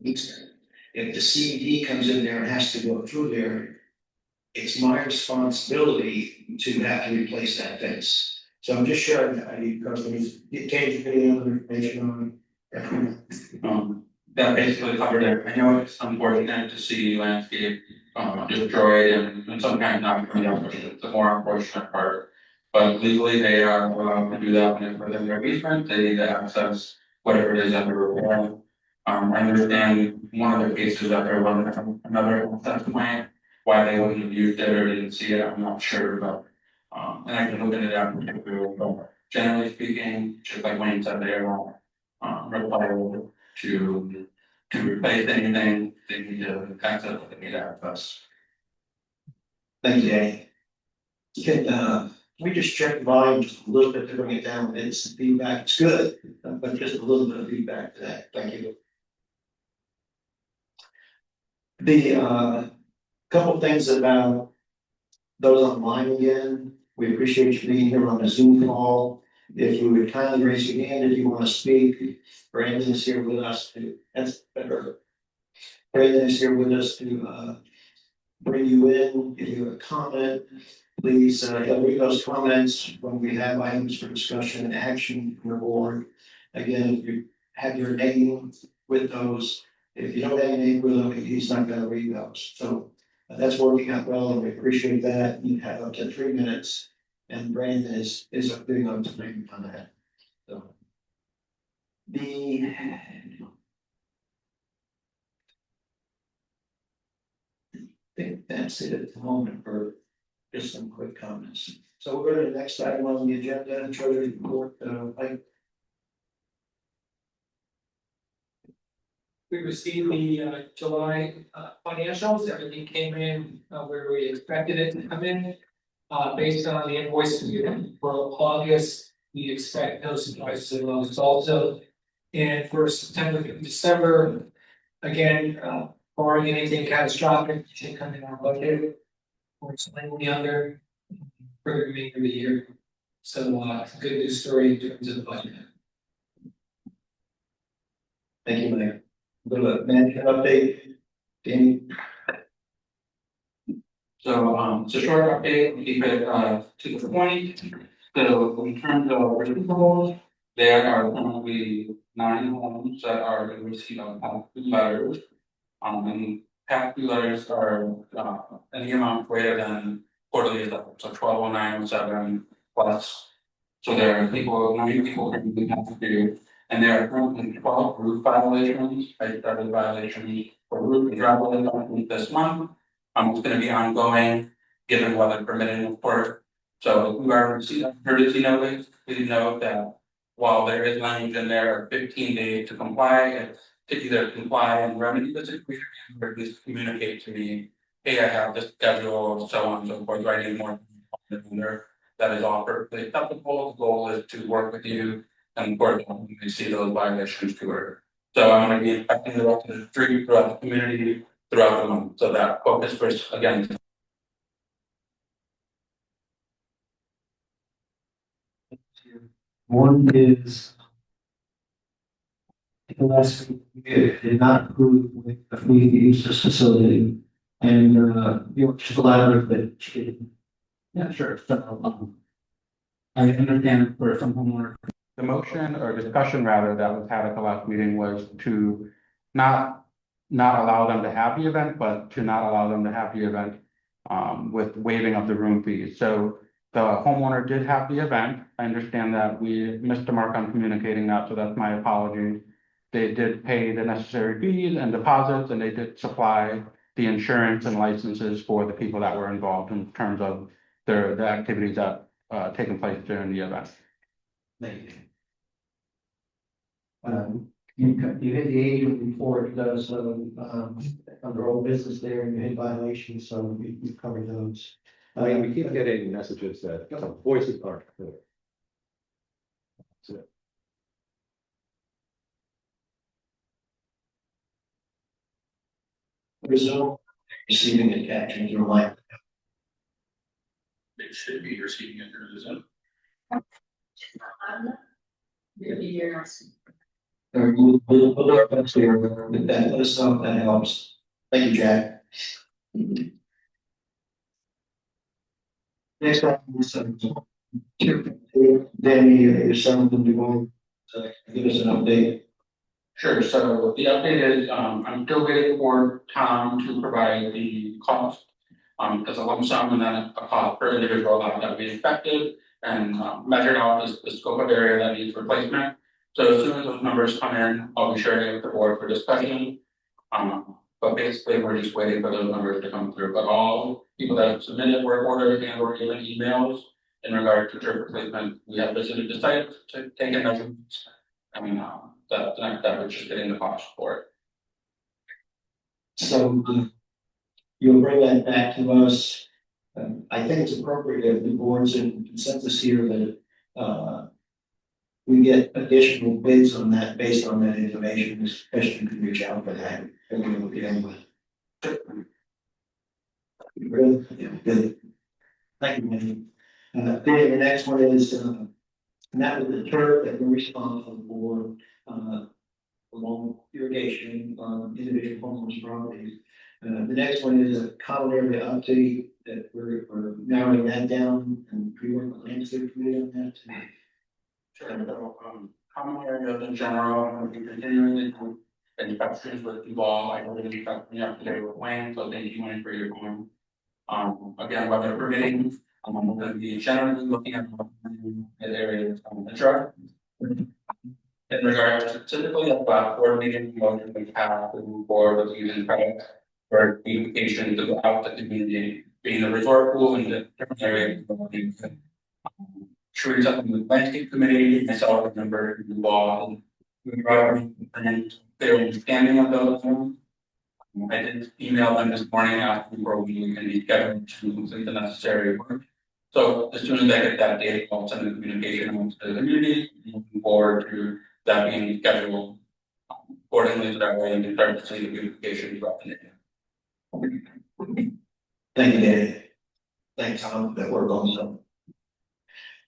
If the CED comes in there and has to go through there, it's my responsibility to have to replace that fence. So I'm just sharing that, because there's occasionally other information on that basically covered it. I know it's unfortunate to see landscape destroyed and sometimes not coming up, it's the more unfortunate part. But legally, they are allowed to do that within their easement, they need to access whatever it is that they're repairing. I understand one of the cases that they're running from another access point, why they wouldn't have used it or didn't see it, I'm not sure, but and I can look into that in particular, but generally speaking, just like Wayne said, they are required to replace anything, they need to access what they need to access. Thank you, Danny. Can we just check the volume just a little bit to bring it down? It's feedback, it's good, but just a little bit of feedback to that. Thank you. The couple things about those online again. We appreciate you being here on a Zoom call. If you would kindly raise your hand if you want to speak. Brandon is here with us to, that's better. Brandon is here with us to bring you in, give you a comment. Please read those comments when we have items for discussion and action from the board. Again, if you have your name with those, if you don't have your name with them, he's not going to read those. So that's working out well, and we appreciate that. You have up to 3 minutes, and Brandon is doing on time on that. So I think that's it at the moment for just some quick comments. So we'll go to the next item on the agenda, Treasury report. We received the July financials, everything came in where we expected it to come in. Based on the invoice for August, we expect no surprises in those also. And for September and December, again, barring anything catastrophic, should come in our budget or slightly under for the remainder of the year. So good news story in terms of the budget. Thank you, Mayor. Little management update, Danny. So it's a short update, we keep it to the point. So in terms of receivables, there are currently 9 homes that are in receipt of past due letters. And past due letters are any amount greater than quarterly level, so 120907 plus. So there are 9 people currently past due, and there are currently 12 roof violations. I started violations for roof and driveway this month. It's going to be ongoing, given weather permitting, of course. So if you are receiving courtesy notice, please note that while there is language in there of 15 days to comply, to either comply and remedy the situation, or at least communicate to me, hey, I have this schedule, so on and so forth, I need more there. That is all perfectly acceptable. The goal is to work with you and of course we see those violations to her. So I'm going to be inspecting the rest of the street throughout the community throughout the month. So that focus first again. One is the last week did not approve with the free use this facility, and just elaborate that. Yeah, sure. So, I understand for some homeowner. The motion or discussion rather that was had at the last meeting was to not allow them to have the event, but to not allow them to have the event with waiving of the room fees. So the homeowner did have the event. I understand that we missed the mark on communicating that, so that's my apology. They did pay the necessary fees and deposits, and they did supply the insurance and licenses for the people that were involved in terms of the activities that taken place during the event. Thank you. You hit the age before it does under old business there, and you hit violations, so we've covered those. We keep getting messages that some voices aren't clear. That's it. Result receiving and capturing your life. They should be receiving it through the Zoom. Or we'll do our best here with that, let us know if that helps. Thank you, Jack. Next up, is Danny, is something you want to give us an update? Sure, so the update is, I'm still waiting for Tom to provide the cost. As a lump sum and then a cost per individual that we expected and measured out the scope of area that needs replacement. So as soon as those numbers come in, I'll be sharing it with the board for discussion. But basically, we're just waiting for those numbers to come through, but all people that have submitted work orders and or even emails in regard to turf replacement, we have visited the site to take a measurements. I mean, the next step is just getting the cost for it. So you'll bring that back to us. I think it's appropriate if the board's in consensus here that we get additional bids on that based on that information, especially if you reach out for that. And we will begin with. Good, yeah, good. Thank you, Manny. The next one is, and that was the turf that we're responsible for, along irrigation on individual homeowners' properties. The next one is a common area update that we're narrowing that down and pre-work the landscape committee on that. Sure, so, common areas in general, we'll be continuing to inspections with you all. I already got me up today with Wayne, so thank you, Wayne, for your time. Again, weather permitting, we're gonna be generally looking at the areas on the chart. In regards to typically about coordinating motion we have to move forward with using credit for beautification to go out to the community, being the resort pool in the different areas. Sure, something with landscape committee, myself, a member, the law, we brought and their understanding of those. I did email them this morning asking for we can be scheduled to complete the necessary work. So as soon as I get that data, I'll send the communication out to the community, looking forward to that being scheduled accordingly, so that way you can start to see the beautification throughout the day. Thank you, Danny. Thanks, Tom, that work also.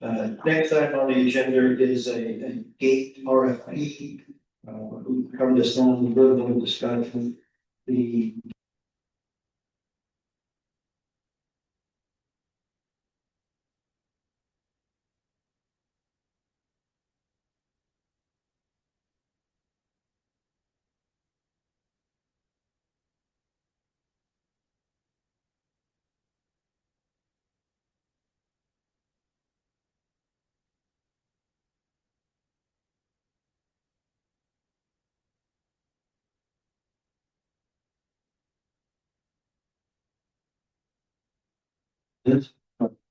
Next item on the agenda is a gate RFP. We covered this on the verbal discussion. The this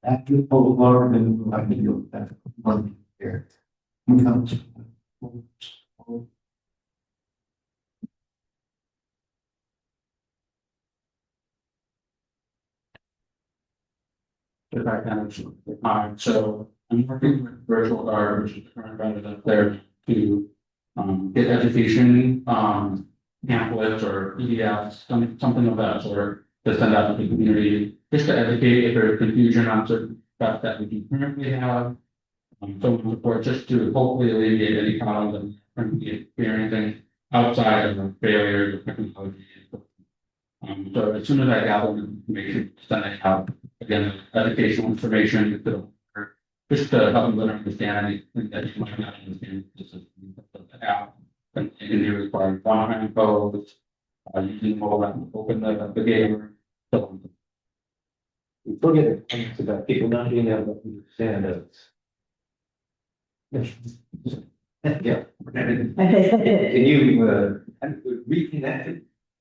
active boulevard and I can do that one here. If I can, so I'm working with virtual art, which is the current vendor up there to get education, pamphlets or PDFs, something of that sort, to send out to the community, just to educate if there's confusion on certain stuff that we do currently have. So on support, just to hopefully alleviate any problems that we're currently experiencing outside of the failures of technology. So as soon as I gather the information, send it out, again, educational information, just to help them better understand anything that you might not understand, just as the app, and you can do required font codes, using mobile app, open the game. So We still get complaints about people not being able to understand it. Yeah. Can you,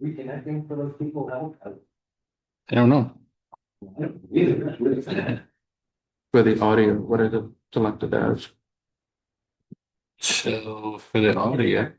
reconnecting for those people now? I don't know. Either. For the audio, what is it selected as? So for the audio.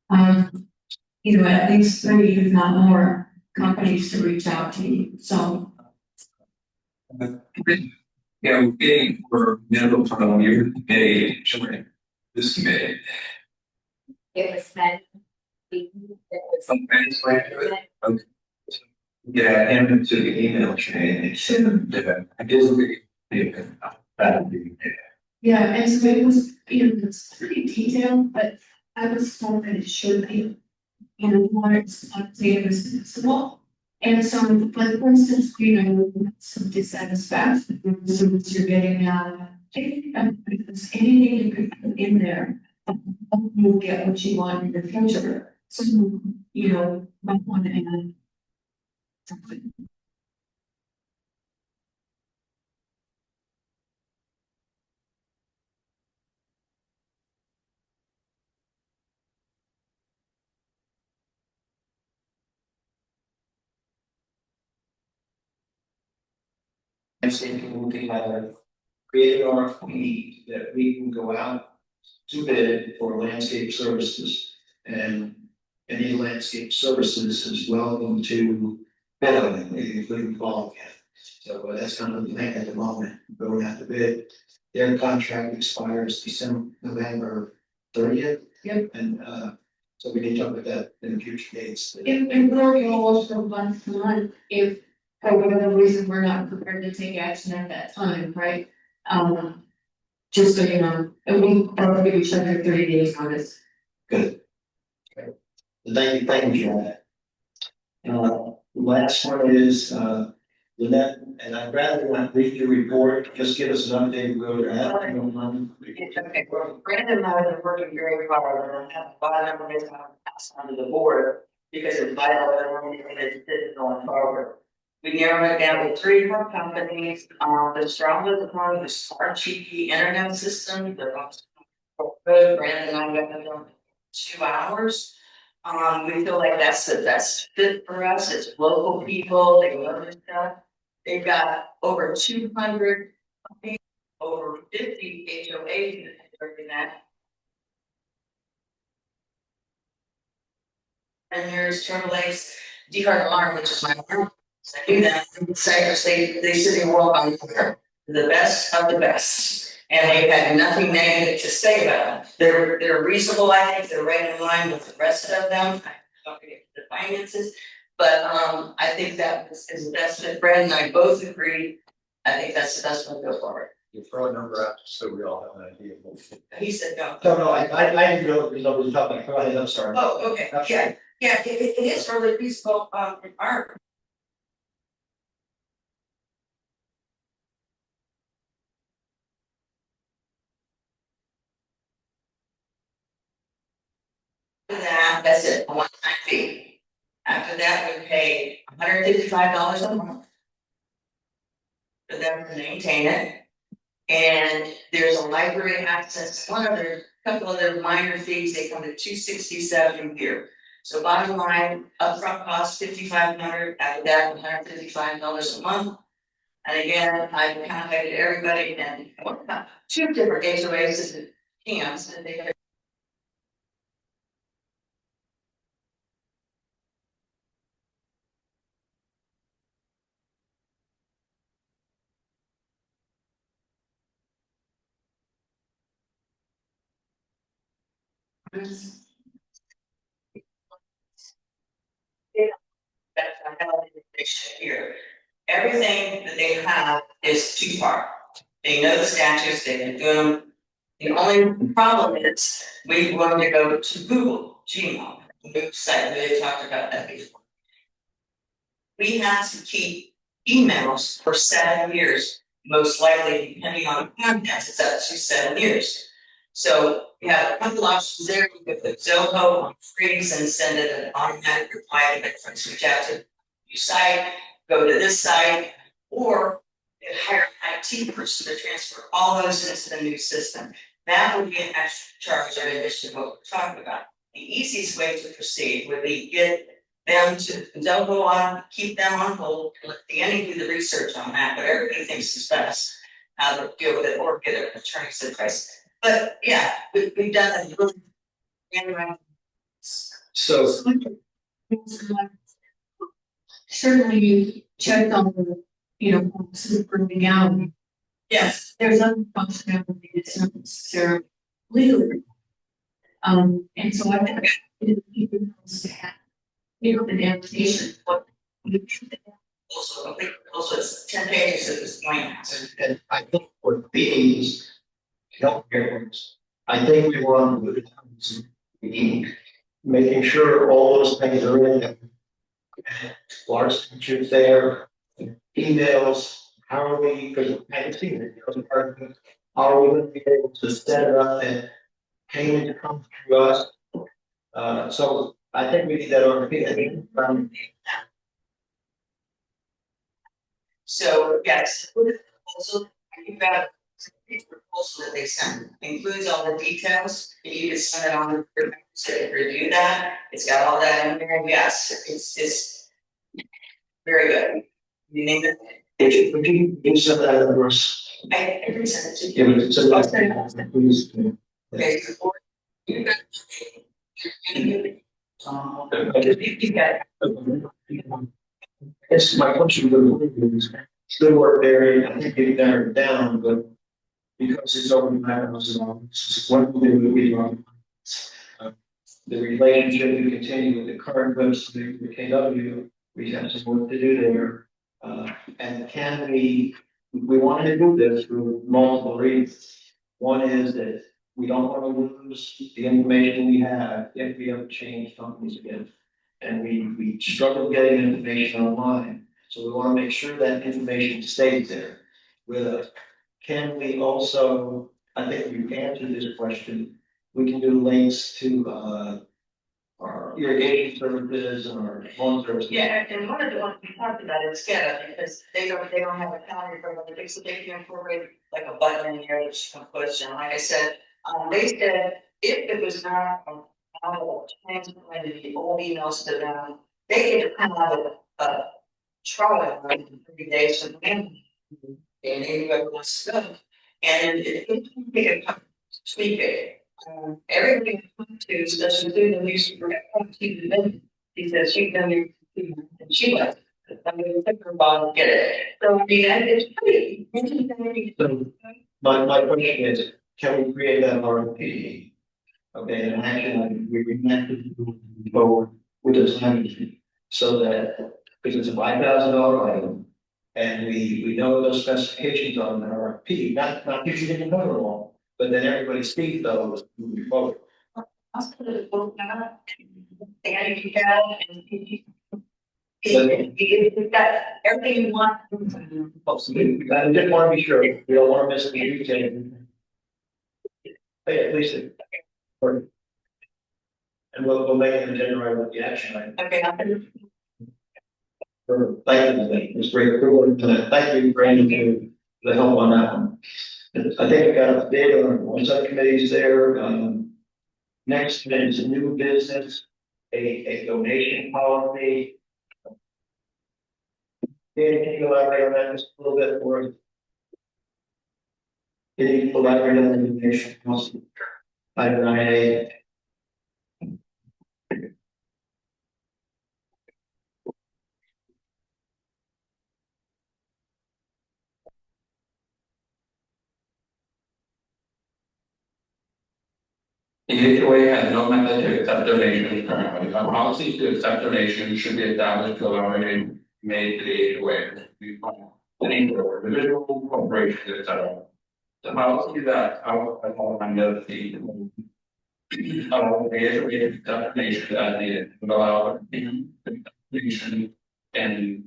Um, at least 3, if not more, companies to reach out to you, so. Yeah, we're paying for minimum for a year, pay, children, this committee. It was meant. Some fans like it. Okay. Yeah, and to the email chain, it shouldn't, I guess that would be. Yeah, and so it was, it's pretty detailed, but I was told that it should be. More it was possible. And so, like, for instance, some dissatisfaction, so that you're getting, if there's anything you could put in there, you'll get what you want in the future. So, might want to add something. I'm thinking we can have created RFP that we can go out to bid for landscape services. And any landscape services is welcome to bid on it, if we can qualify. So that's kind of the thing at the moment, going out to bid. Their contract expires November 30th. Yep. And so we can talk about that in future dates. If we're also one to one, if for whatever reason we're not prepared to take action at that time, right? Just so you know, and we'll give each other 30 days notice. Good. Okay. Thank you for that. Last one is, Lynette, and I'd rather not read your report, just give us an update where we're at. Okay, well, Brandon and I have been working very hard and I have a lot of information I want to pass on to the board because it's vital that we're making a decision going forward. We narrowed it down to 3 more companies, the strongest one is Smart GP Internet System, they're also good. Brandon and I got them in 2 hours. We feel like that's the best fit for us, it's local people, they love this stuff. They've got over 200 companies, over 50 HOAs in that. And here's Turtle Lakes, DeHart Alarm, which is my group. I do that in Cypress, they sit in world on the best of the best. And they've had nothing negative to say about them. They're reasonable, I think, they're right in line with the rest of them. I don't forget the finances, but I think that is the best fit. Brad and I both agree. I think that's the best one to go forward. You throw a number out so we all have an idea. He said no. No, I didn't know what you're talking about. Go ahead, I'm sorry. Oh, okay, yeah, it is really reasonable, our. That's it, a one-time fee. After that, we pay $155 a month for them to maintain it. And there's a library access, couple other minor fees, they come to $267 a year. So bottom line, upfront cost $5,500, after that, $155 a month. And again, I contacted everybody and what about 2 different HOAs and camps, and they that's I have information here. Everything that they have is 2-part. They know the statutes, they can do them. The only problem is we want to go to Google, Gmail, the site, we talked about that before. We have to keep emails for 7 years, most likely depending on the contents, it's up to 7 years. So we have a couple options there, you could put Zoho on freeze and send it an automatic reply to friends reach out to your site, go to this site, or hire an IT person to transfer all those into the new system. That would be an extra charge in addition to what we're talking about. The easiest way to proceed would be get them to, don't go on, keep them on hold, let Danny do the research on that, but everybody thinks is best. How to deal with it or get an attorney's advice. But yeah, we've done it. And So, Certainly you checked on the, bringing out, yes, there's other functionality that's not necessarily legal. And so I think people wants to have, an application, what you should have. also it's 10 pages at this point. and I think for these healthcare ones, I think we want to be making sure all those things are in. Large pictures there, emails, how are we, because I haven't seen it, how are we going to be able to set it up and payment to come through us? So I think we need that on the So, yes, also, you got the proposal that they sent, includes all the details, and you can send it on to review that, it's got all that in there, yes, it's very good. You name it, Would you send that over us? I can send it to you. Yeah, but so that's, please. Okay, support. You got you got it. It's my question, but still work there, I think getting narrowed down, but because it's over $9,000, what we do, the relationship we continue with the current website, the KW, we have some work to do there. And can we wanted to do this for multiple reasons. One is that we don't want to lose the information we have if we ever change companies again. And we struggle getting information online, so we want to make sure that information stays there with us. Can we also, I think you answered this question, we can do links to, our irrigation services and our lawn services. Yeah, and one of the ones we talked about is SCADA, because they don't have a calendar for what they do, so they can incorporate like a button in here that you can push, and like I said, they said if it was not transplanted the old emails to them, they could come out of a trial run in 30 days from them. And anybody wants to go, and it tweak it. Everybody I talked to, especially through the newspaper, because she done your, and she left. I'm gonna take her bottle, get it. So I mean, it's pretty. So my question is, can we create that RFP? Okay, and action, we have to move forward with this language, so that, because it's a $5,000 item. And we know those specifications on the RFP, not that you didn't know them all, but then everybody sees those moving forward. I'll put it both out. And you can, and you've got everything you want. Absolutely, I just want to be sure, we don't want to miss any detail. Hey, at least it. And we'll make an agenda right with the action item. Okay, I'm gonna. Thank you, Ms. Ray, thank you, Brandon, for the help on that one. I think I got a bid on subcommittees there, next is a new business, a donation policy. Dan, can you elaborate on that just a little bit for us? Can you elaborate on the donation policy? Item 9A. The HOA has no method to accept donations currently. A policy to accept donations should be established to allow it made to the HOA. We find any individual corporation, etc. The policy that outlined of the allow the HOA to accept donations as needed, would allow donation and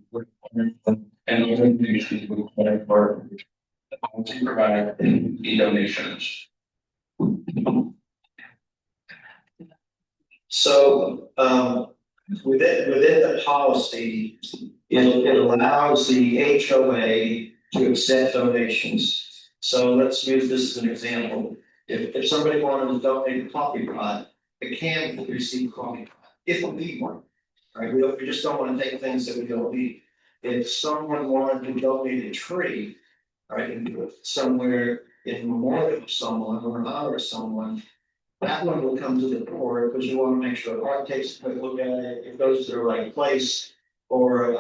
other donations would require for the policy provide the donations. So, within the policy, it allows the HOA to accept donations. So let's use this as an example. If somebody wanted to donate a coffee pot, it can receive coffee pot, if we need one. Right, we just don't want to take things that we don't need. If someone wanted to donate a tree, right, and somewhere in memoriam of someone or in honor of someone. That one will come to the board, because you wanna make sure the art takes a quick look at it, it goes to the right place, or,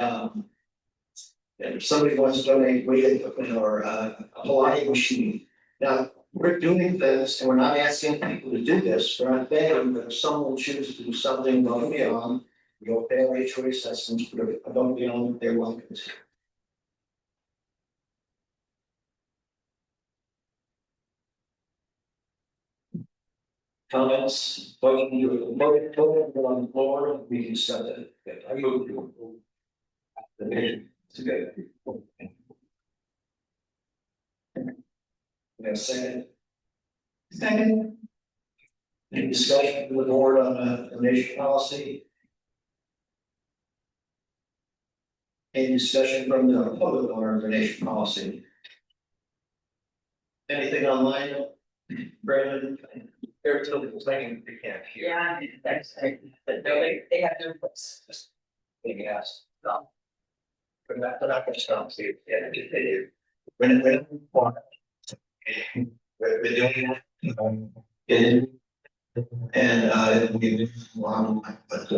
if somebody wants to donate weight equipment or a Pilates machine. Now, we're doing this, and we're not asking people to do this, we're not begging, but if someone chooses to do something above and beyond, your family choice, that's above and beyond, they're welcome to. Comments, voting, voting on the floor, we can set it. I move to approve the mission together. We have a second. Second. Any discussion with the board on the nation policy? Any discussion from the public on the nation policy? Anything online, Brandon? They're still complaining they can't hear. Yeah, that's, but they have no place. Being asked. No. But they're not gonna stop, see, yeah, they do. When we're doing it. And we, but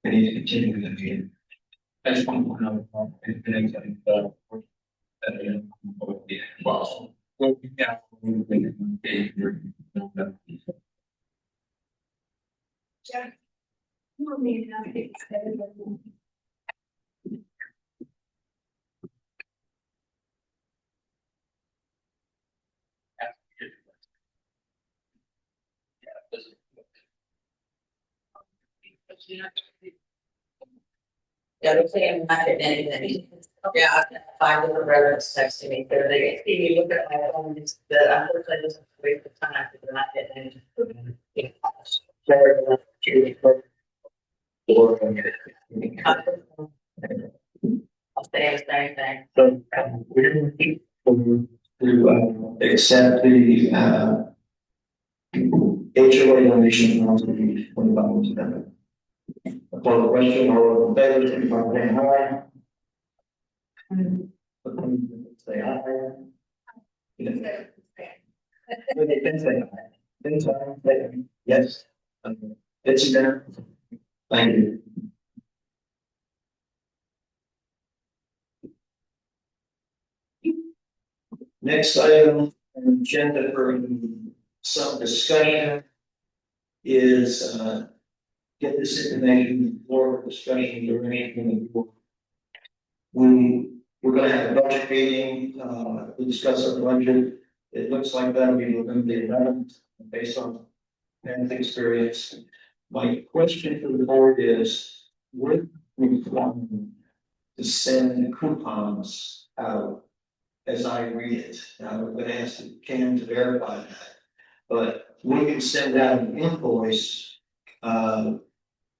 we need to continue the meeting. I just want to point out, well, we have. Yeah, they're saying not getting anything. Yeah, I've got 5 different residents texting me, they're like, hey, you look at my phone, it's that unfortunately doesn't wait for time, because they're not getting anything. I'll say the same thing. So we're going to keep to accept the HOA donation from the bottom of the for the question or the favor, if I'm saying hi. Say hi. They can say hi. Then say yes. It's there. Thank you. Next item on the agenda for some discussion is get this information for discussion during the board. We're gonna have a budget meeting, we discuss our budget. It looks like that'll be November the 11th, based on past experience. My question for the board is, would we want to send coupons out as I read it? Now, we're gonna ask Cam to verify that. But we can send out an invoice,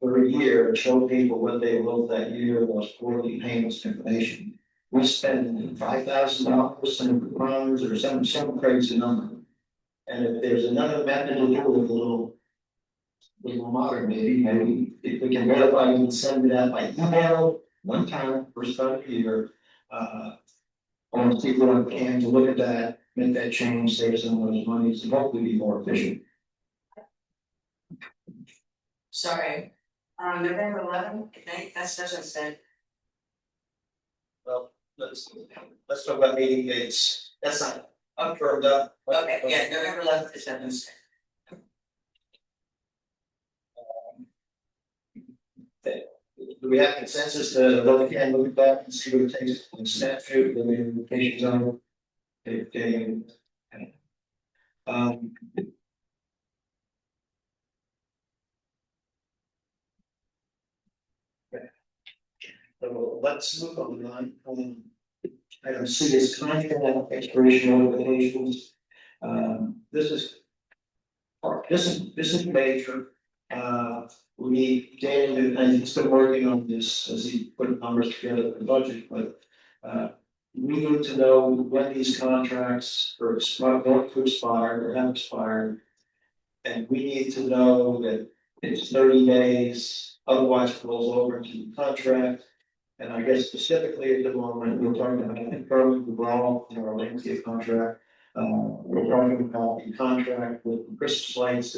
for a year and show people what they wrote that year, those quarterly payments information. We spend $5,000 in coupons or some crazy number. And if there's another method to do it, a little modern, maybe if we can verify, we can send it out by email one time, first time of the year. I want to see what I can to look at that, make that change, save some of those monies, and hopefully be more efficient. Sorry, November 11th, I think that doesn't say. Well, let's talk about meeting dates. That's not confirmed up. Okay, yeah, November 11th is Wednesday. Do we have consensus to look again, look back and see what it takes in statute, the implications on it? So let's move on the line. Item C is contract expiration notifications. This is major. We, Daniel, and he's still working on this as he put numbers together for the budget, but we need to know when these contracts are going to expire or have expired. And we need to know that it's 30 days, otherwise it rolls over into the contract. And I guess specifically at the moment, we're talking about confirming the withdrawal in our landscape contract. talking about the contract with the Christmas lights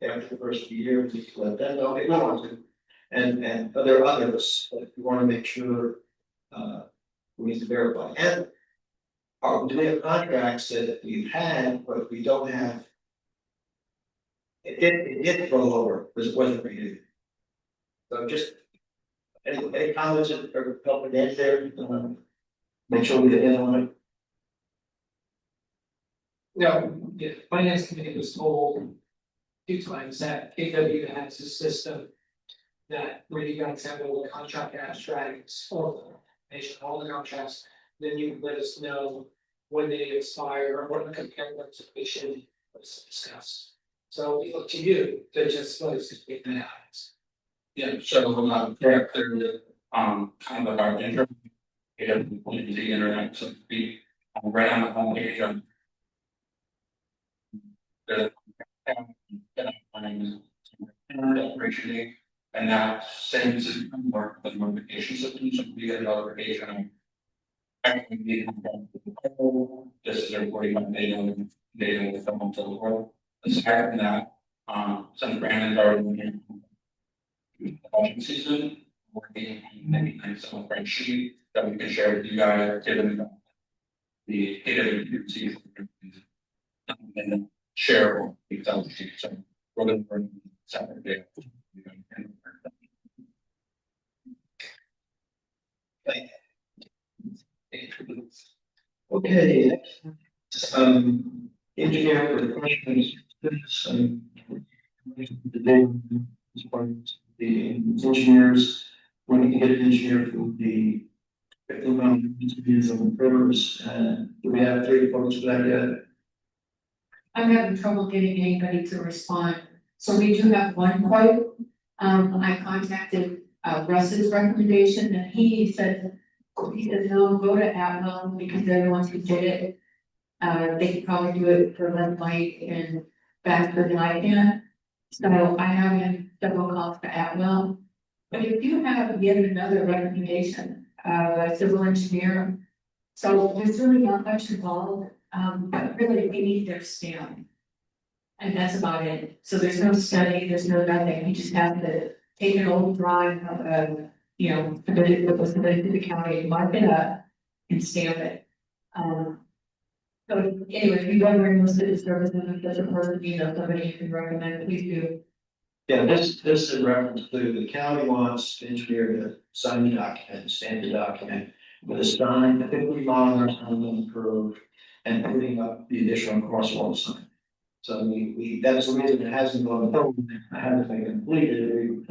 after the first few years, you let them know they don't want to. And there are others that we want to make sure, we need to verify. And do we have contracts that we've had, but we don't have? It did roll over, because it wasn't renewed. So just, any comments or help with that there? Make sure we get in on it. No, the finance committee was told two times that KW has a system that where you guys have all the contract abstracts or all the contracts, then you can let us know when they expire or what the comparison was discussed. So we look to you to just let us make that happen. Yeah, so, correct, there, kind of our intro. We have the internet, so we, right on the homepage, the. Appreciate, and that same system work with notification system, so we get a notification. This is a recording of data with someone to the world. Aside from that, since Brandon's already in the budget season, working maybe on some spreadsheet that we can share with you guys, given the data season. And then share Excel sheet, so we're going to bring separate data. Okay, next, engineer for the questions, the engineers, we need to get an engineer for the. Interviews on firms, do we have 3 folks for that yet? I'm having trouble getting anybody to respond, so we do have one quote. I contacted Russ's recommendation, and he said no, go to Atwell because they're the ones who did it. They could probably do it for less light and faster than I can. So I have him double calls to Atwell. But if you have yet another recommendation, a civil engineer, so there's really not much involved, but really we need their stamp. And that's about it. So there's no study, there's no nothing. You just have to take an old drawing of, submit it, what was submitted to the county, mark it up and stamp it. So anyway, if you ever enlisted services, if there's a person, somebody you can recommend, please do. Yeah, this is in reference to the county wants the engineer to sign the document, stamp the document with a sign, 50 miles on the curve, and putting up the additional crosswalk sign. So that's the reason it hasn't gone through, it hasn't been completed,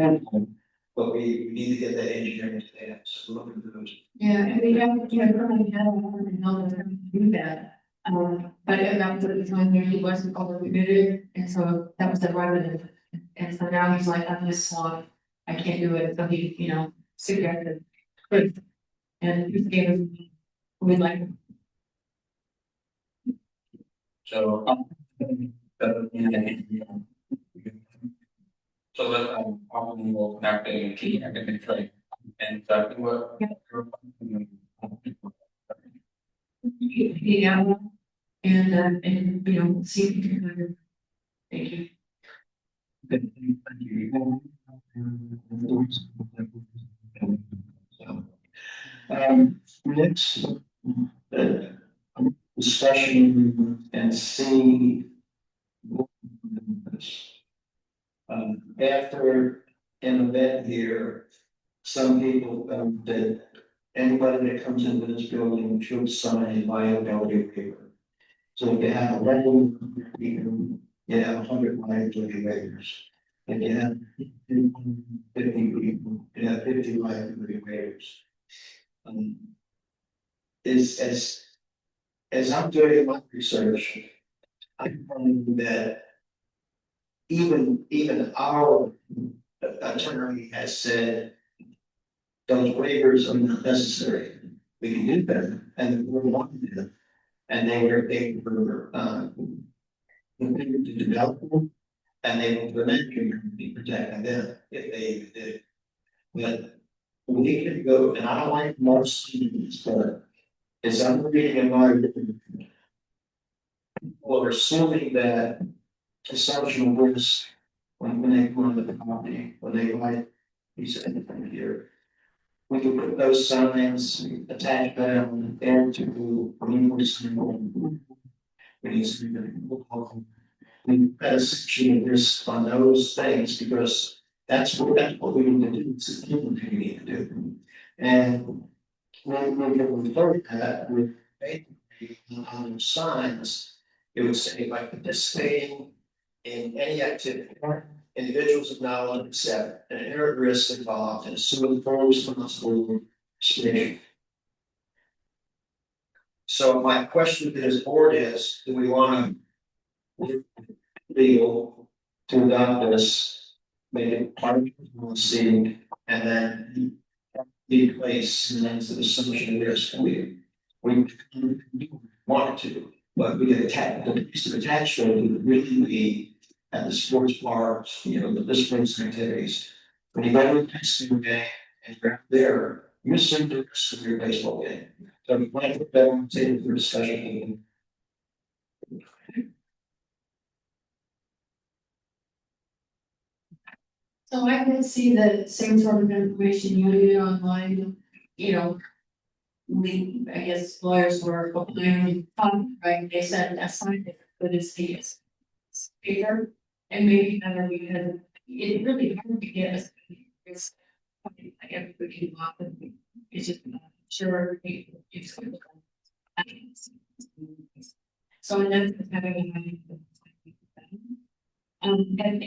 but we need to get that engineering stamp, so we're looking for those. Yeah, and we have, currently have and help them do that. But that was at the time where he wasn't overcommitted, and so that was the right. And so now he's like, I'm just swamped, I can't do it, so he, suggested. And he gave us, we'd like. So. So that I'm will connect a key academic trade and exactly what. Yeah, and see if you can kind of. Thank you. Next, discussion and see. After an event here, some people that anybody that comes into this building should sign liability paper. So if you have 11 people, you have 100 liability waivers. If you have 50 people, you have 50 liability waivers. As I'm doing my research, I find that even our attorney has said those waivers are not necessary. We can do better, and we're wanting to. And they were continuing to develop them, and they will prevent you from being protecting them if they do. But we can go, and I don't like most students, but as I'm reading in my Well, assuming that assumption was when they go into the company, when they buy piece of anything here. We can put those signs, attach them there to communities. We need to. We put a section of this on those things because that's what we need to do, it's the thing we need to do. And when we start that with basically on signs, it would say by participating in any activity, individuals acknowledge and accept an inherent risk involved and assume full responsibility. So my question to this board is, do we want to legal to adopt this, make it part of the policy, and then be placed into the assumption of risk? We want to, but we get attached, the piece of attachment would really be at the sports parks, the sports activities. When you go to a baseball game and you're out there, you assume the risk of your baseball game. So we want to put that on the table for discussion. So I can see the same sort of information you do online, we, I guess lawyers were opening, right, they said that's something that is the speaker. And maybe better because it's really hard to get us. It's like everybody can walk and it's just sure it's good. So and then having and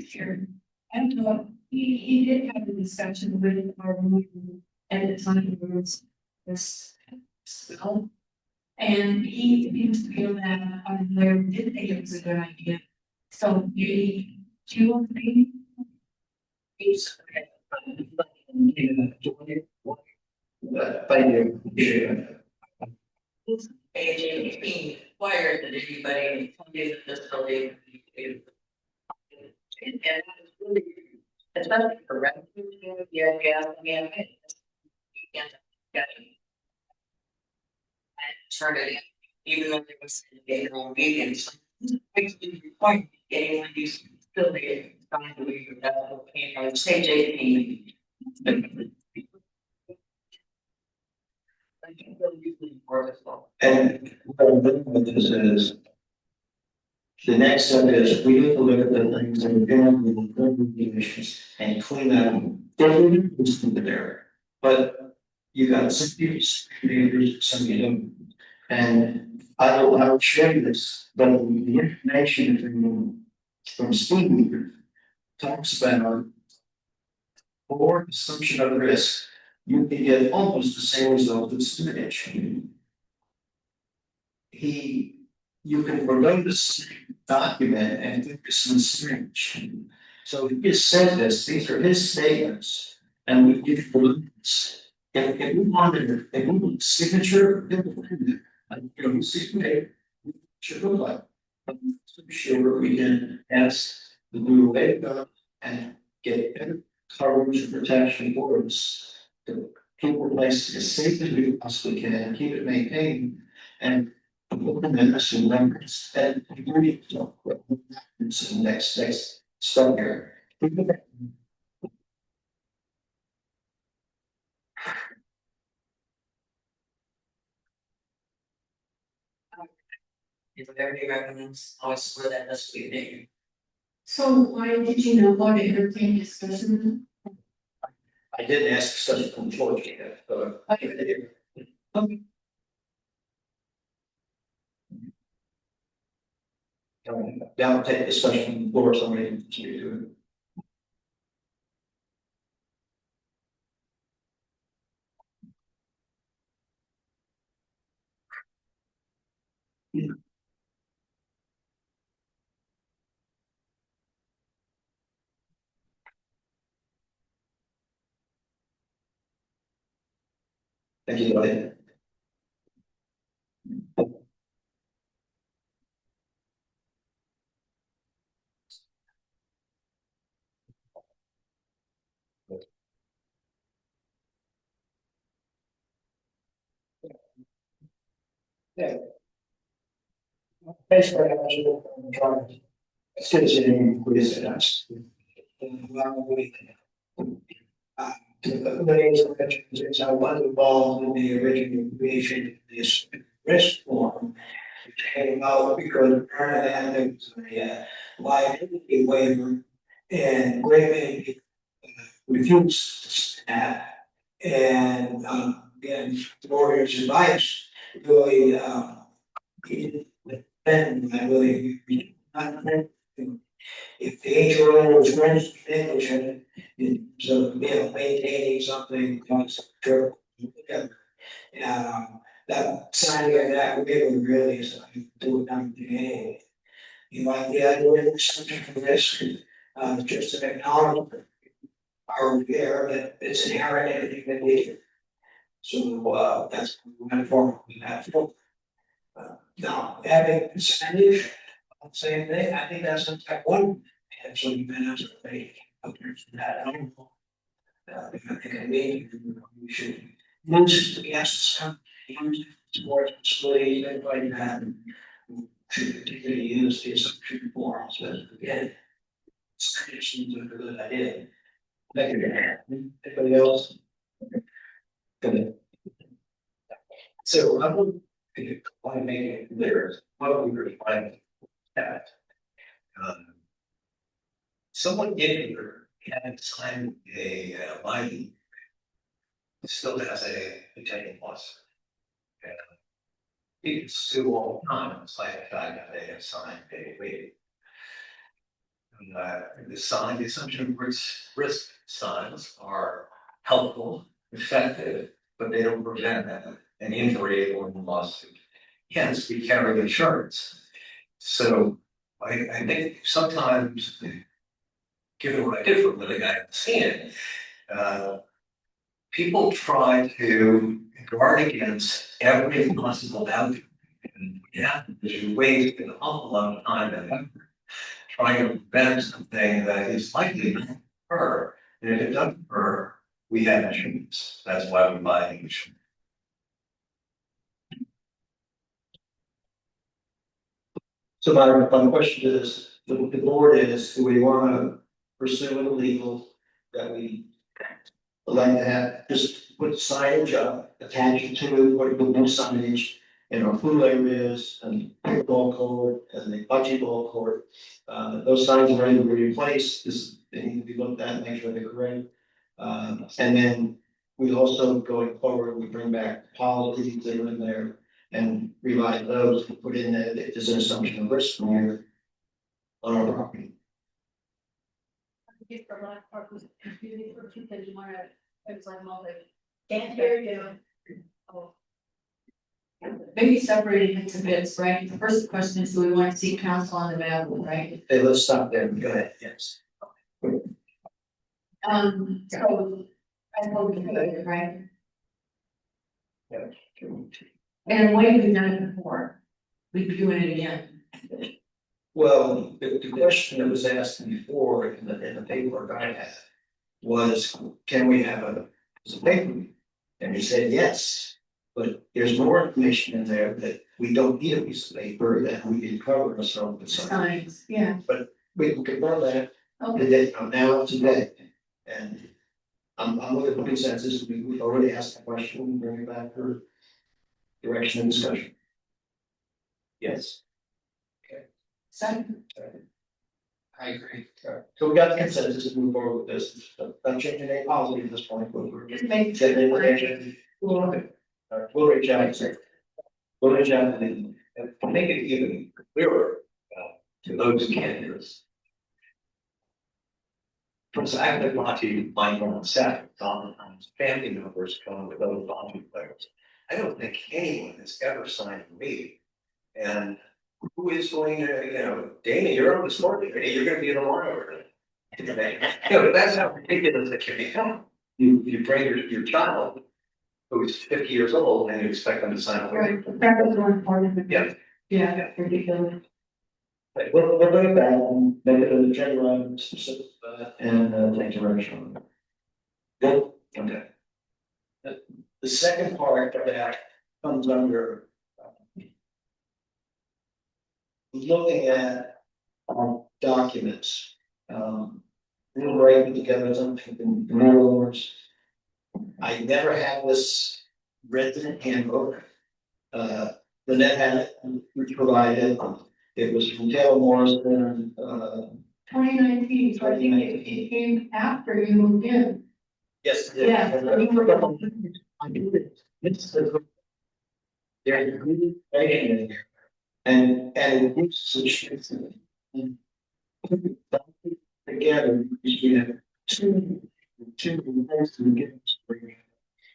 here, I don't know, he did have a discussion with our meeting at the time it was this spell. And he seems to feel that our lawyer did think it was a good idea. So maybe 2 or 3. Thank you. AJ being required that anybody funding this building. And that is really, especially for revenue, yeah, I mean, you can't get it. And turn it in, even though there was a wrong meetings. It's required, anyone who's still there, trying to be, say JP. And what I'm doing with this is, the next step is we need to look at the things that are doing with the regulations and clean that up. There's there, but you got some people, some you don't. And I will share this, but the information from Steve talks about for assumption of risk, you can get almost the same result as spinach. You can promote this document and focus on spinach. So he just said this, these are his statements, and we give balloons. If we wanted, if we want signature, signature should look like. I'm sure we can ask the blue wave and get better coverage and protection for us. To keep the place as safe as we possibly can, keep it maintained, and implement us in numbers and agree to the next step here. If everybody recommends, I would split that this week. So why did you know about it entertain discussion? I didn't ask such a George yet, but. Down, take discussion on the floor, somebody can continue to do it. Thank you, buddy. Thanks for having. Citizen quiz and us. The ways of veterans, I was involved in the original creation of this risk form. Which came out because apparently there was a liability waiver and great many people refused that. And again, lawyers' advice really then I really if the HRO was negligent in so maintaining something that's true. That signing of that waiver really is something to do with nothing. You might be doing something for risk, just to acknowledge are aware that it's inherent in everything that we do. So that's one form we have. Now, having percentage, same thing, I think that's in fact one, actually, been as a thing. That I don't know. I think I mean, we should use the guests, use sports, display, things like that. Should particularly use the assumption forms, but again, it's seems like a good idea. Thank you. Anybody else? Good. So I would, want to make it clear, what we were defining that. Someone in here had signed a binding, still has a potential loss. And you can sue all the time, despite the fact that they have signed a waiver. And the assumption of risk signs are helpful, effective, but they don't prevent an injury or a lawsuit. Hence, we carry insurance. So I think sometimes, given what I did for a living, I haven't seen it. People try to guard against every possible outcome. And yeah, there's ways to an awful lot of time and effort trying to prevent something that is likely to occur. And if it doesn't occur, we have insurance. That's why we buy insurance. So my question is, the board is, do we want to pursue it legal that we would like to have, just put signage up, attach it to what the new signage in our pool areas and ball court and the bocce ball court. Those signs are ready to be replaced, they need to be looked at, make sure they're correct. And then we also, going forward, we bring back policies that are in there and revise those, and put in that if there's an assumption of risk on our property. Just the last part was confusing for two, because you wanna, it was like multi. Can't hear you. Oh. Maybe separating into bits, right? The first question is, do we want to see council on the ballot, right? Hey, let's stop there, go ahead, yes. So, I told you, right? Yeah. And when have we done it before? We'd be doing it again. Well, the question that was asked before in the paperwork I had was, can we have a piece of paper? And you said yes, but there's more information in there that we don't need a piece of paper that we can cover ourselves with something. Signs, yeah. We can confirm that Okay. today, now today, and I'm looking for consensus. We already asked the question, bring it back for direction and discussion. Yes. Second. I agree. So we got the consensus to move forward with this, not changing any policy at this point, but we're Just make getting in sure. the action. We'll reach out, we'll reach out and make it even clearer to those candidates. From active Monty, my own staff, sometimes family members come with other Monty players. I don't think anyone has ever signed a meeting. And who is going to, Dana, you're on the sport committee, you're gonna be in the line. That's how ridiculous it can become. You bring your child who's 50 years old and you expect them to sign a waiver. Right, that was one part of it. Yeah. Yeah, ridiculous. Right, we'll bring it back and make it an agenda item specific to that and take direction. Good, okay. The second part of that comes under looking at our documents. We were writing together something in new words. I never had this resident handbook. Lynette had it, we provided, it was from Taylor Morrison, 2019, so I think it came after you moved in. yes. Yeah. I do it. There's a good information in here. And it gives such. Together, we have two things to get.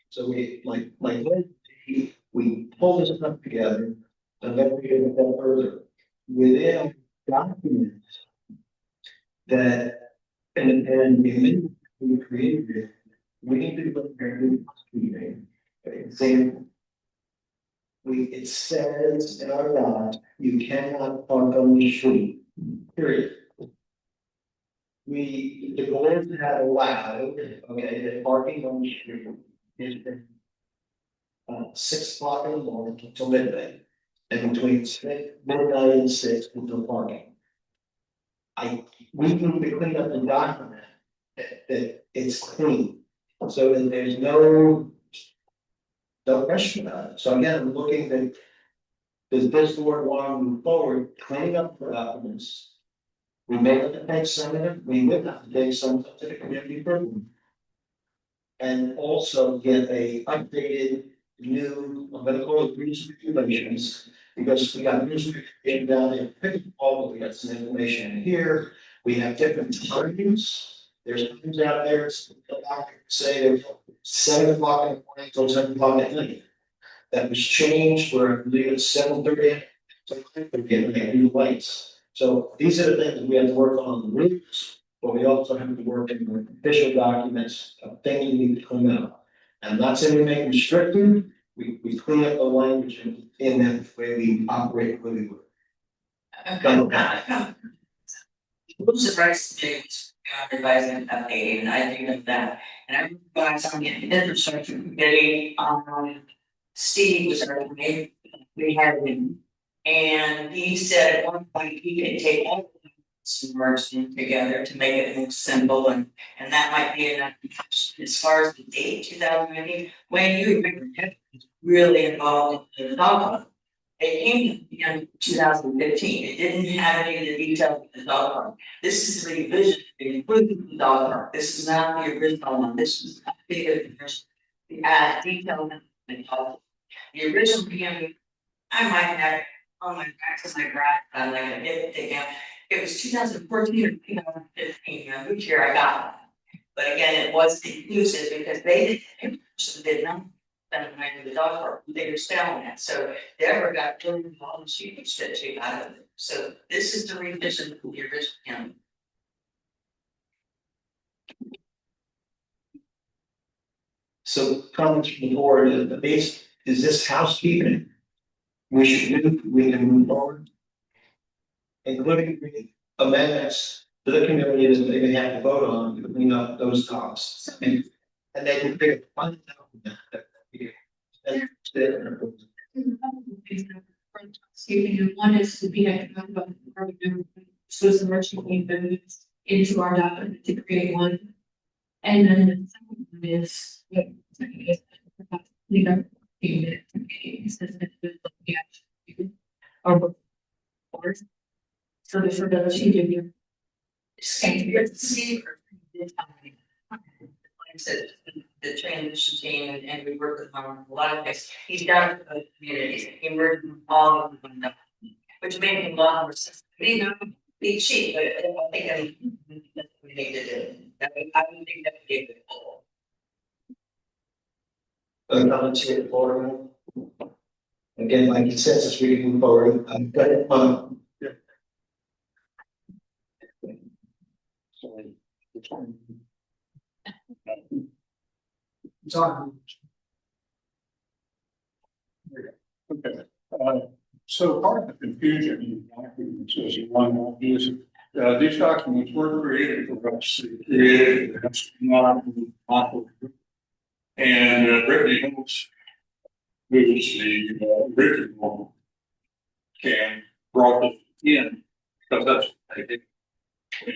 So we, like, we pull this stuff together, and then we get that further. Within documents that, and we created it, we need to look very housekeeping. Example. It says in our law, you cannot park on the street, period. The board had allowed, okay, that parking on the street is 6 o'clock in the morning until midnight. And between midnight and 6 until parking. We need to clean up the document that it's clean, so that there's no question about it. So again, I'm looking at, does this board want to move forward, cleaning up the documents? We may have to take some of it, we would have to take some to the community improvement. And also get a updated new, I'm gonna call it regulations, because we got news down there, all we got some information in here. We have different timings, there's times out there, say there's 7 o'clock in the morning till 7 o'clock at night. That was changed where I believe it's 7:30. So we get new lights. So these are the things that we have to work on the routes, but we also have to work in the official documents, things we need to clean up. And not saying we make restrictive, we clean up the language in that way we operate really well. Rules of rights things, revising and updating, and I do know that. And I realized on the infrastructure committee, Steve was our committee, we had him. And he said at one point he could take all of them, merge them together to make it more simple, and that might be enough. As far as the date, 2019, when you remember, really involved in the dog. It came in 2015. It didn't have any of the details of the dog park. This is the revision, including the dog park. This is not the original one. This was the version. The detailed the dog park. The original PM, I might have on my practice, my graph, like a dip again. It was 2014 or 2015. Which year I got it. But again, it was inclusive because they did not. That might be the dog park, they were selling it, so Deborah got really involved, she pitched it to out of it. So this is the revision of the original. So comments from the board, the base, is this housekeeping? We can move forward. Including amendments to the community that they may have to vote on to clean up those costs. And they can figure fund out that. One is to be economic, but so the merchant being moved into our document to create one. And then the second one is, so there's a ability to do. The transition team and we work with him on a lot of things. He's done it for the communities, he worked with all of them, which made him a lot more sense. Be cheap, but I don't think that's what we need to do. I don't think that would be a good goal. Comments here, Florida. Again, my consensus, we can move forward. I've got it. Okay, so part of the confusion in the documents is one is, these documents were created for us, created, that's not. And Brittany Hills, who is the original, brought the in, because that's what I did.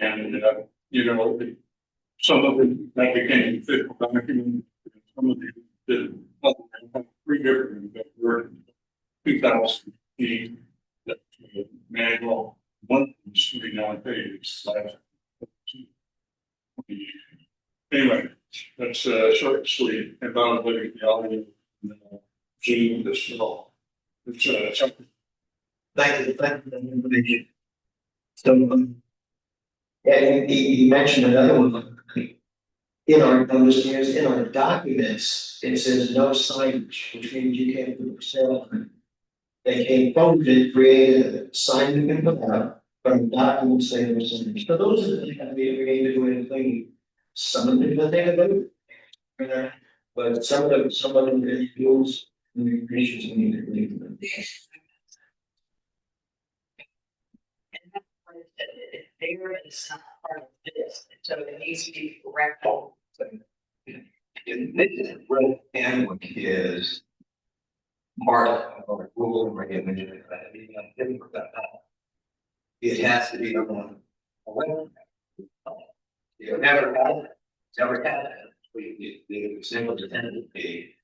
And, you know, some of it, that became official document, some of it did, three different that were 2015, that manual, one was 39 pages. Anyway, that's short and sweet, and about living the audio, Zoom, this all. It's something. Thank you for the information. So, and he mentioned another one. In our notice years, in our documents, it says no signage, which means you can't put for sale. They came forward and created a sign you can put out, but the documents say no signage. So those are the things that we need to do anything. Some of them that they have, but some of them really rules and regulations we need to leave them. There is not part of this, so it needs to be corrected. And this is real handbook is part of our rule and regulation. It has to be on. You never had it, never had it. We simply pretended to be.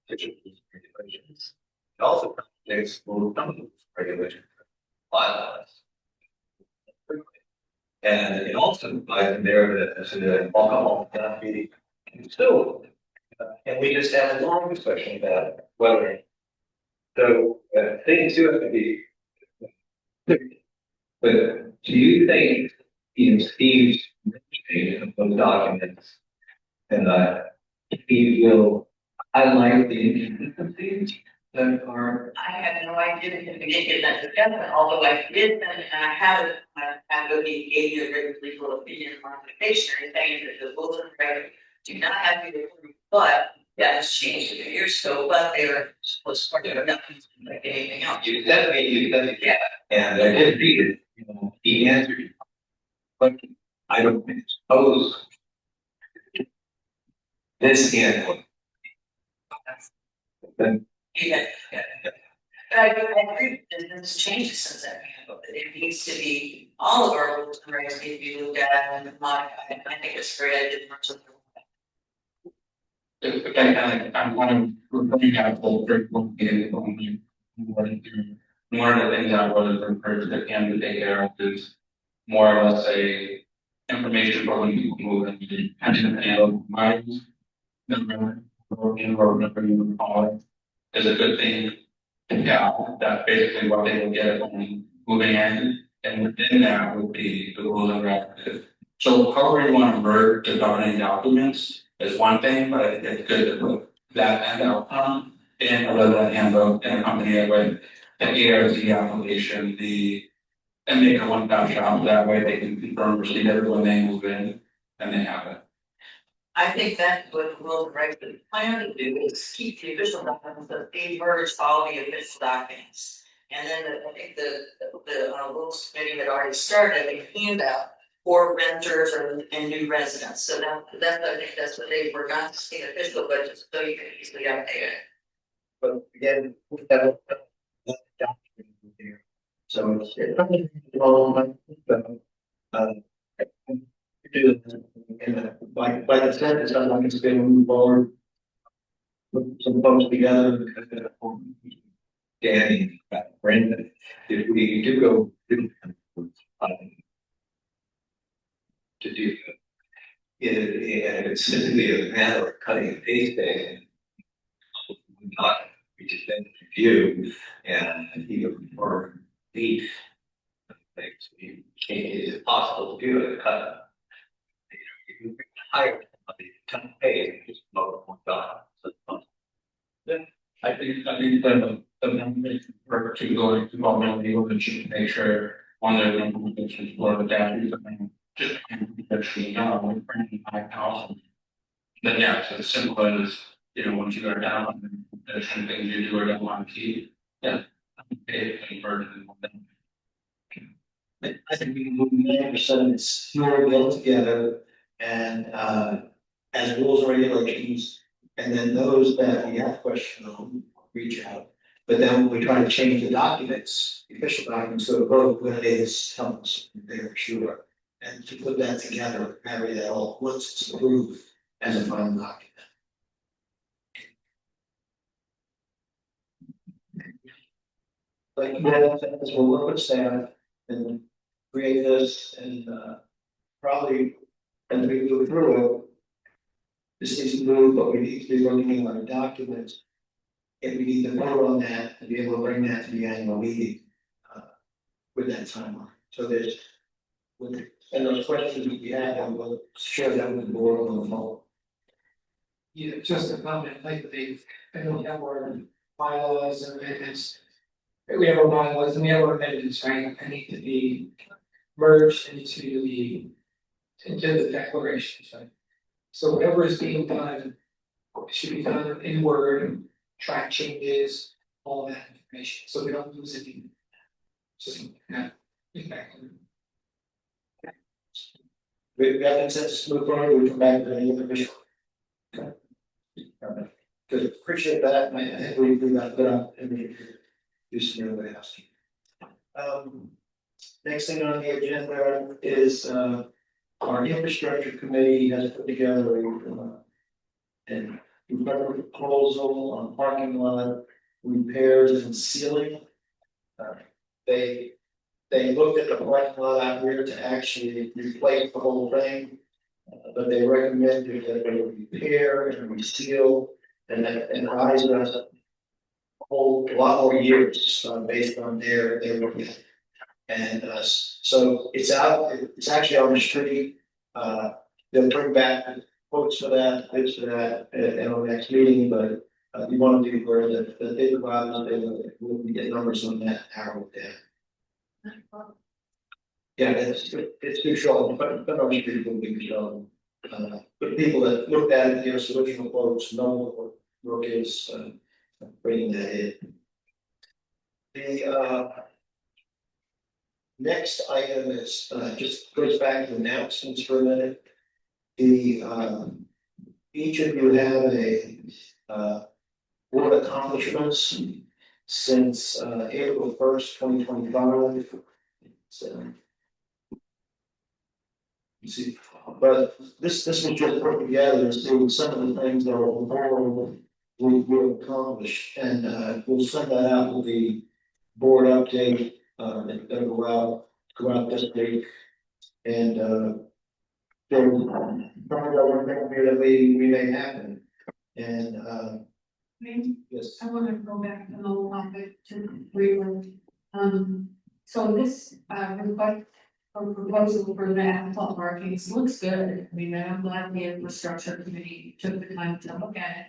Regulations. It also there's rule regulations. Bylaws. And it also provides there that the alcohol cannot be consumed. And we just had a long discussion about whether. So things do have to be. But do you think Steve's reading of those documents and he will highlight the inconsistencies that are? I had no idea that we didn't get that together, although I did, and I have it, he gave you a written legal opinion modification, saying that the rules and regs do not have to be approved, but that has changed a few years ago, but they were supposed to do nothing like anything else. You said it, yeah, and I did read it, he answered. But I don't suppose this handbook. Then Yeah. But I agree that there's changes since that handbook, that it needs to be, all of our rules and regs need to be looked at and modified, I think it's great, I did much of it. I'm kind of referring out the curriculum is only one of the things I was encouraged that can to take care of is more or less a information for when people move and the pension and minds. Number or whatever you would call it is a good thing. Yeah, that's basically what they will get when moving in, and within that would be the rules and regs. So however you want to word the governing documents is one thing, but I think it's good to put that and outcome in a resident handbook and accompany it with the ARZ application, and make a one-stop shop, that way they can confirm receipt every when they move in and they have it. I think that's what the rules and regs plan to do, is keep the official documents, but they merge all the official documents. And then I think the rules committee had already started a handout for renters and new residents, so that's, I think that's what they were, not just the official, but just so you can easily update it. But again, we have that document here. So it's all by the tenth, it sounds like it's going to move forward. Put some folks together. Danny, Brandon, if we do go to do it's simply a matter of cutting and pasting. Not we just then review and either or delete things. Is it possible to do it? Cut. You can hire somebody to pay just lower one dollar. I think the numbers for to go to government legal and should make sure on their implementations for the statutes and just actually we're bringing 5,000. Then yeah, it's as simple as once you go down and there's some things you do or don't want to keep, yeah, pay converted in one thing. I think we can move 90%, it's more built together and as rules and regulations. And then those that we have questions on, reach out. But then when we try to change the documents, the official documents go to vote, when it is helps there, sure. And to put that together, marry that all, once it's approved as a final document. But yeah, as we'll work with staff and create this and probably as we move through it. This needs to move, but we need to be looking at our documents. And we need to vote on that and be able to bring that to the annual meeting. With that timeline, so there's. And those questions we have, and we'll share that with the board on the phone. Yeah, just a comment, like I don't have our bylaws and amendments. We have our bylaws and we have our amendments, right, I need to be merged into the declarations, right? So whatever is being done should be done in Word, track changes, all that information, so we don't lose any. Just, yeah, exactly. We got consensus to move forward, we come back to any other issue. Okay. Good, appreciate that, and I think we got that and we do some other else. Next thing on the agenda is our infrastructure committee has put together an proposal on parking lot repairs and sealing. They looked at the parking lot out here to actually replace the whole thing. But they recommended that they repair and reseal and advise us a whole lot more years, based on their looking. And so it's out, it's actually on the street. They'll bring back quotes for that, bids for that at our next meeting, but we want to be aware that they provide us, we'll get numbers on that arrow there. Yeah, it's too short, but our street will be shown. But people that looked at it, the original quotes know what work is, bringing that in. The next item is just goes back to announcements for a minute. The each of you have a board accomplishments since April 1st, 2025. So, you see, but this was just put together to some of the things that are on we accomplished, and we'll send that out with the board update. That'll go out this week, and so probably one thing here that we may happen, and yes. I want to go back a little bit to Greenland. So this, request or proposal for the asphalt markings looks good. I mean, I'm glad the infrastructure committee took the time to look at it.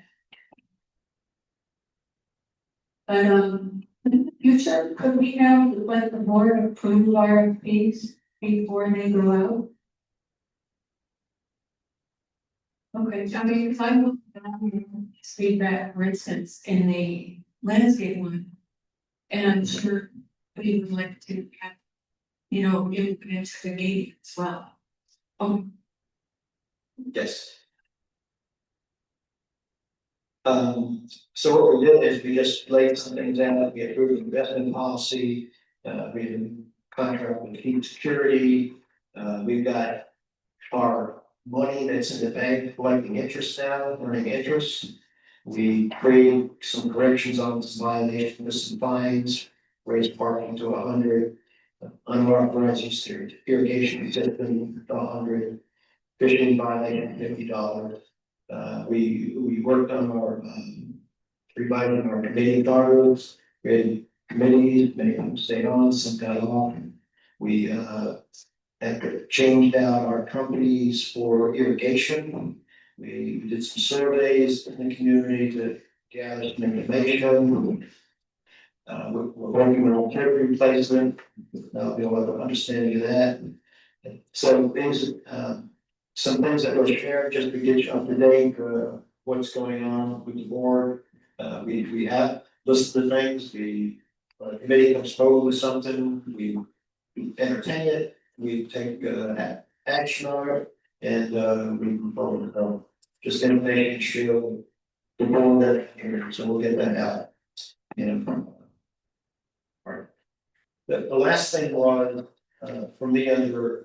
But, in the future, could we have, let the board approve RFPs before they go out? Okay, I mean, if I look down feedback, for instance, in the landscape one. And I'm sure we would like to have, input the gate as well. Yes. So what we did is we just laid some things out, we approved investment policy, we did contract with Keep Security, we've got our money that's in the bank collecting interest now, earning interest. We created some corrections on this violation with some fines, raised parking to 100, unauthorized use of irrigation system to 100, fishing violation $50. We worked on our revising our committee authorities, creating committees, many of them stayed on, some got off. We have changed out our companies for irrigation. We did some surveys in the community to gather some information. We're working on tape replacement. Be able to understanding of that. So things, some things that were shared just to get you up to date, what's going on with the board. We have listed the things, the committee comes forward with something, we entertain it, we take action on it, and we move forward. Just information shield the board that, so we'll get that out. know. Right. The last thing was, for me under.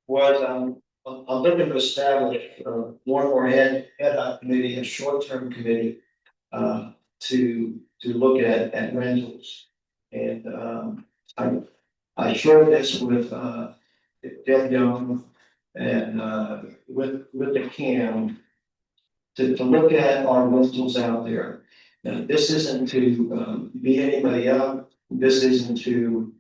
Was, I'm looking to establish, one more head hoc committee, a short-term committee, to look at rentals. And, I shared this with, Deb Young and, with the CAM to look at our rentals out there. Now, this isn't to, beat anybody up, this isn't to,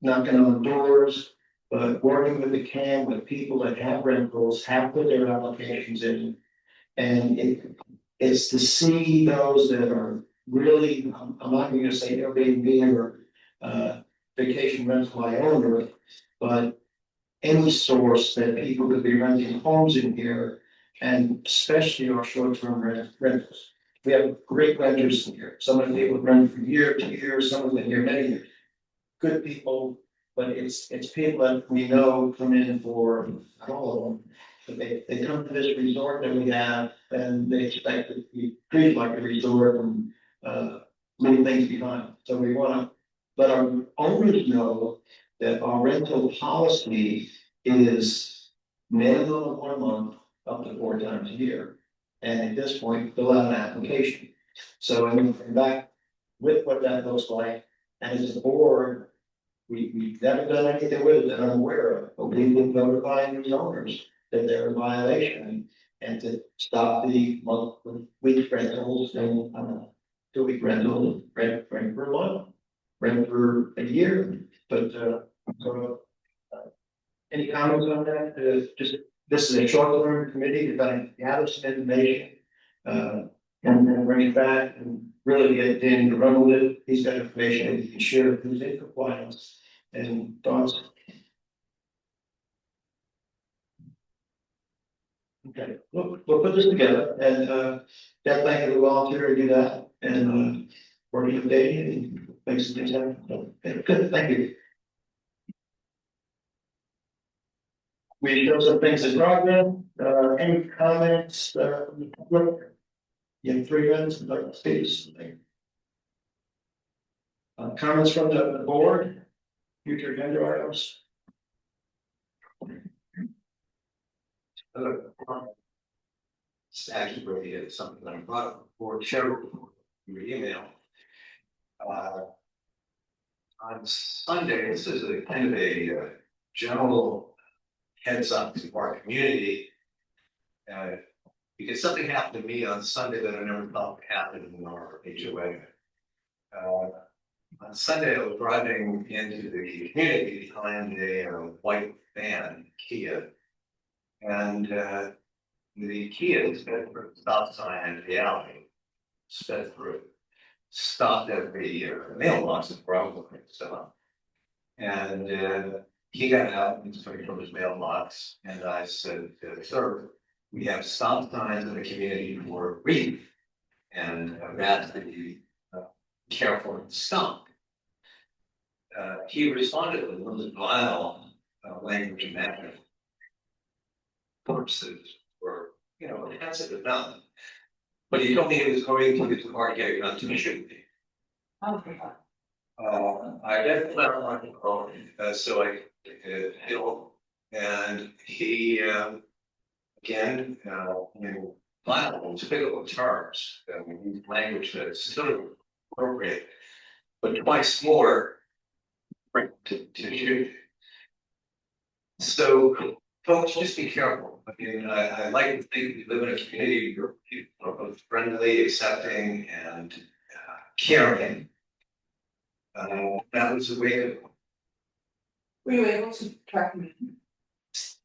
knocking on doors, but working with the CAM, with people that have rentals, have put their applications in. And it's to see those that are really, I'm not gonna say Airbnb or, vacation rental by owner, but any source that people could be renting homes in here, and especially our short-term rentals. We have great renters in here. Some of the people rent from year to year, some of them here many years. Good people, but it's people that we know come in for, all of them. But they come to this resort that we have, and they expect it to be treated like a resort and, leave things behind. So we wanna let our owners know that our rental policy is minimum of 1 month, up to 4 times a year. And at this point, fill out an application. So I mean, from back with what that looks like, and as a board, we've never done anything with it that I'm aware of, but we've been notifying these owners that they're in violation. And to stop the week rentals and, 2-week rental, rent for a month, rent for a year, but, any comments on that? Just, this is a short-term committee to kind of gather some information, and then bring it back and really get Danny to run with it. He's got information that he can share who's in compliance and thoughts. Okay, we'll put this together and, Deb, thank you for volunteering to do that and, working with Danny and make some things happen. Okay, good, thank you. We show some things in progress, any comments, from the public? You have 3 minutes, I'd like to say something. Comments from the board, future agenda items? It's actually something that I brought up before, shared your email. On Sunday, this is a kind of a general heads up to our community. Because something happened to me on Sunday that I never thought would happen in our HOA. On Sunday, I was driving into the community behind a white van, Kia. And the Kia sped through the stop sign in the alley, sped through, stopped at the mailbox and probably so. And he got out and started from his mailbox, and I said, "Sir, we have stop signs in the community for a reason, and that to be careful and stop." He responded with a little vile language and manner. Purposes were, offensive enough. But he told me he was going to get the car gate not to shoot me. I did let him on the phone, so I and he again, violent, despicable terms, we use language that's sort of appropriate, but twice more to shoot. So, folks, just be careful. I mean, I like to think we live in a community where people are both friendly, accepting, and caring. That was a way of. Were you able to track him?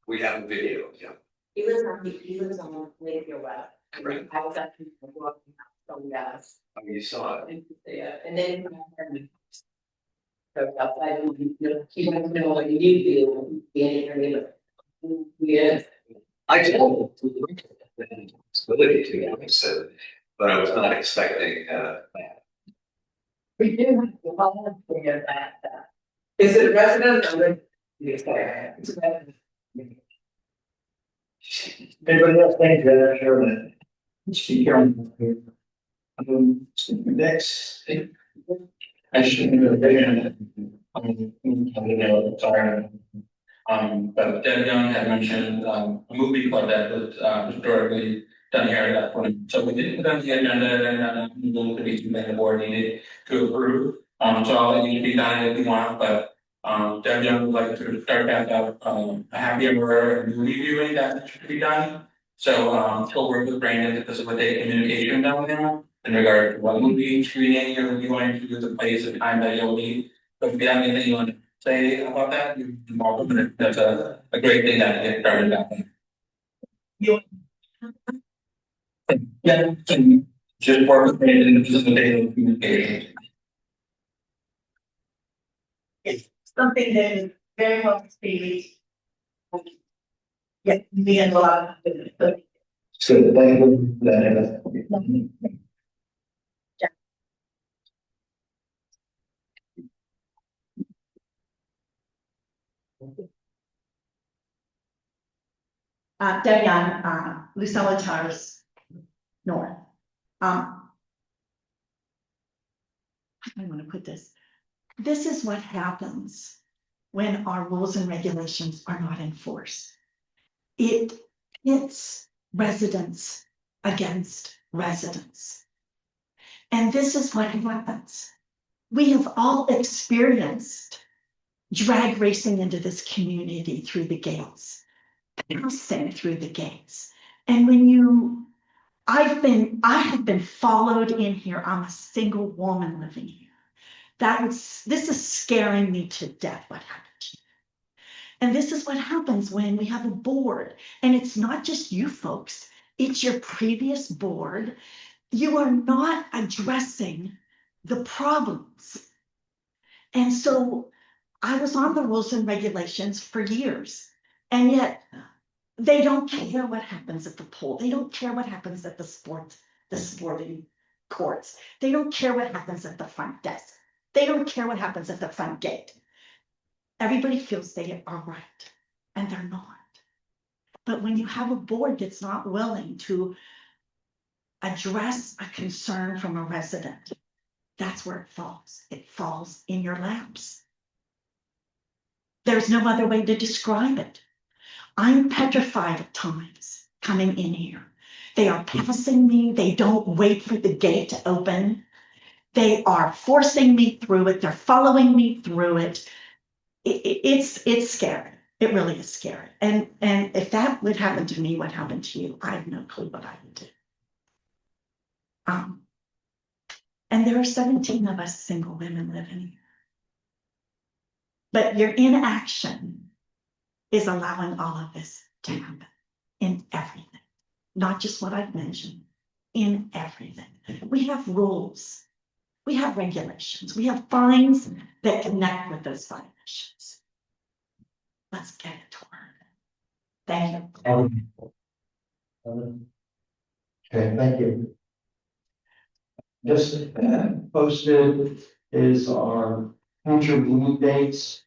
We have a video, yeah. He lives on Lakeview West. Right. I was actually walking out from gas. Oh, you saw it. Yeah, and then. So outside, he wants to know what you need to do, be in your neighborhood. Yeah. I told him ability to, I said, but I was not expecting that. We do have to follow for that. Is it resident or? Anybody else think that, sure that? Speak here on. Next. I should have been, sorry. But Deb Young had mentioned, a movie club that was, historically done here at that point. So we didn't put on the agenda and, we'll be something the board needed to approve. So I'll let you be done if you want, but, Deb Young would like to start back up, a happy hour movie viewing that should be done. So, she'll work with Brandon to facilitate communication down there in regard to what movie screening you're going to, the place and time that you'll need. So if you have anything you want to say about that, you're welcome, and that's a great thing that get started back. Yeah, so just work with Brandon and facilitate communication. Something that is very well received. Yeah, me and a lot of. So thank you for that. Deb Young, Lucella Towers North. How do I want to put this? This is what happens when our rules and regulations are not enforced. It hits residents against residents. And this is what happens. We have all experienced drag racing into this community through the gates. Passing through the gates. And when I have been followed in here. I'm a single woman living here. This is scaring me to death what happened to you. And this is what happens when we have a board. And it's not just you folks, it's your previous board. You are not addressing the problems. And so I was on the rules and regulations for years. And yet they don't care what happens at the pool. They don't care what happens at the sporting courts. They don't care what happens at the front desk. They don't care what happens at the front gate. Everybody feels they are right, and they're not. But when you have a board that's not willing to address a concern from a resident, that's where it falls. It falls in your laps. There's no other way to describe it. I'm petrified at times coming in here. They are passing me. They don't wait for the gate to open. They are forcing me through it. They're following me through it. It's scary. It really is scary. And if that would happen to me, what happened to you? I have no clue what I would do. And there are 17 of us single women living here. But your inaction is allowing all of this to happen in everything, not just what I've mentioned, in everything. We have rules, we have regulations, we have fines that connect with those violations. Let's get it to work. Thank you. Okay, thank you. Just posted is our future meeting dates.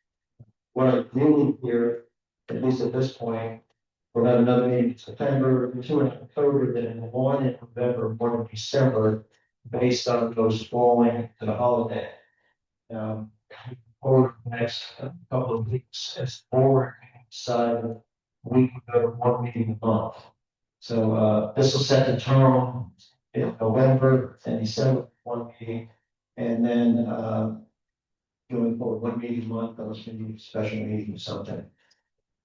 What I'm doing here, at least at this point, we'll have another meeting in September, 2 in October, then 1 in November, 1 in December, based on those falling to the holiday. Over the next couple of weeks, as forward side, we can go to 1 meeting a month. So this will set the tone in November and December, 1 meeting, and then going forward, 1 meeting a month, unless we need a special meeting or something.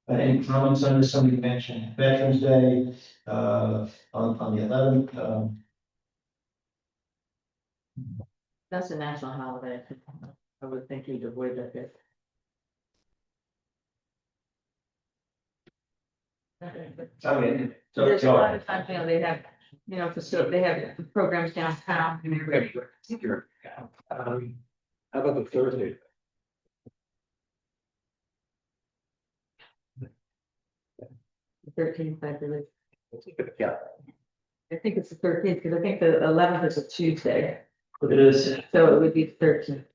Any comments on this? Somebody mentioned Veterans Day on the 11th. That's a national holiday. I would think you'd avoid that bit. I mean, There's a lot of times, they have, they have programs downtown. How about the Thursday? The 13th, I believe. Yeah. I think it's the 13th, because I think the 11th is a Tuesday, it is. so it would be the 13th.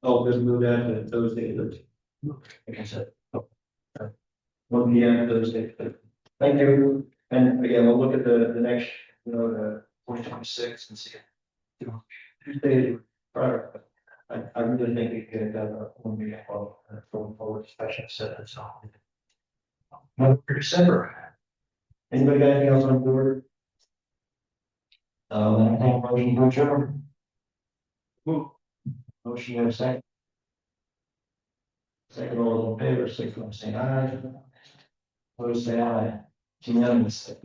Oh, just move that to Thursday, like I said. 1 p.m. Thursday. Thank you. And again, we'll look at the next, the 2026 and see. Tuesday, I really think we could have one meeting going forward, especially set and so on. For December. Anybody got anything else on board? I think motion to adjourn. Move. Motion in a second. Second, all in favor, signify by saying aye. Opposed, say aye. It's unanimous.